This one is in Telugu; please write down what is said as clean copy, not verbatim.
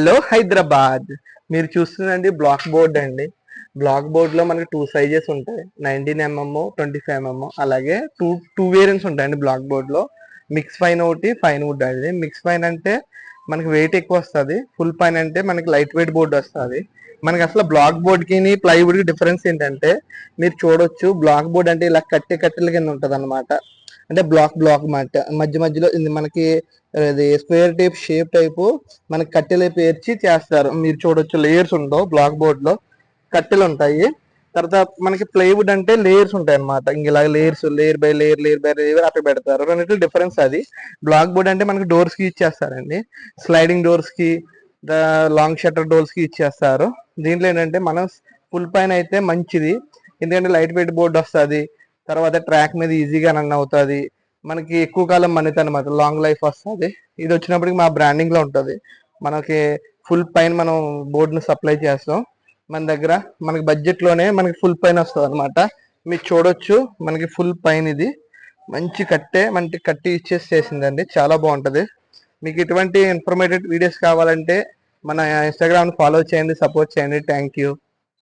హలో హైదరాబాద్. మీరు చూస్తుందండి బ్లాక్ బోర్డ్ అండి. బ్లాక్ బోర్డ్ లో మనకి 2 సైజెస్ ఉంటాయి, 19 mm, 25 mm. అలాగే టూ టూ వేరియంట్స్ ఉంటాయండి బ్లాక్ బోర్డ్ లో. మిక్స్ పైన ఒకటి, ఫైన్ వుడ్ అండి. మిక్స్ పైన అంటే మనకి వెయిట్ ఎక్కువ వస్తుంది, ఫుల్ పైన అంటే మనకి లైట్ వెయిట్ బోర్డ్ వస్తుంది. మనకి అసలు బ్లాక్ బోర్డ్ కి ప్లైవుడ్ కి డిఫరెన్స్ ఏంటంటే, మీరు చూడొచ్చు బ్లాక్ బోర్డ్ అంటే ఇలా కట్టెల కింద ఉంటది అనమాట. అంటే బ్లాక్ బ్లాక్ మధ్య మధ్యలో ఇది మనకి అది స్క్వేర్ టైప్ షేప్ టైపు మనకి కట్టెలు పేర్చి చేస్తారు. మీరు చూడొచ్చు లేయర్స్ ఉండవు బ్లాక్ బోర్డ్ లో, కట్టెలు ఉంటాయి. తర్వాత మనకి ప్లైవుడ్ అంటే లేయర్స్ ఉంటాయి అనమాట. ఇంక ఇలా లేయర్స్, లేయర్ బై లేయర్ అట్లా పెడతారు. రెండింటి డిఫరెన్స్ అది. బ్లాక్ బోర్డ్ అంటే మనకి డోర్స్ కి ఇచ్చేస్తారండి, స్లైడింగ్ డోర్స్ కి, లాంగ్ షట్టర్ డోర్స్ కి ఇచ్చేస్తారు. దీంట్లో ఏంటంటే మనం ఫుల్ పైన అయితే మంచిది, ఎందుకంటే లైట్ వెయిట్ బోర్డ్ వస్తుంది. తర్వాత ట్రాక్ మీద ఈజీగా రన్ అవుతుంది, మనకి ఎక్కువ కాలం మన్నిత అనమాట, లాంగ్ లైఫ్ వస్తుంది. ఇది వచ్చినప్పటికి మా బ్రాండింగ్ లో ఉంటుంది. మనకి ఫుల్ పైన మనం బోర్డును సప్లై చేస్తాం. మన దగ్గర మనకి బడ్జెట్ లోనే మనకి ఫుల్ పైన వస్తుంది అనమాట. మీరు చూడొచ్చు మనకి ఫుల్ పైన ఇది మంచి కట్టి ఇచ్చేసి చేసిందండి, చాలా బాగుంటది. మీకు ఇటువంటి ఇన్ఫర్మేటివ్ వీడియోస్ కావాలంటే మన ఇన్స్టాగ్రామ్ ఫాలో చేయండి, సపోర్ట్ చేయండి. Thank you.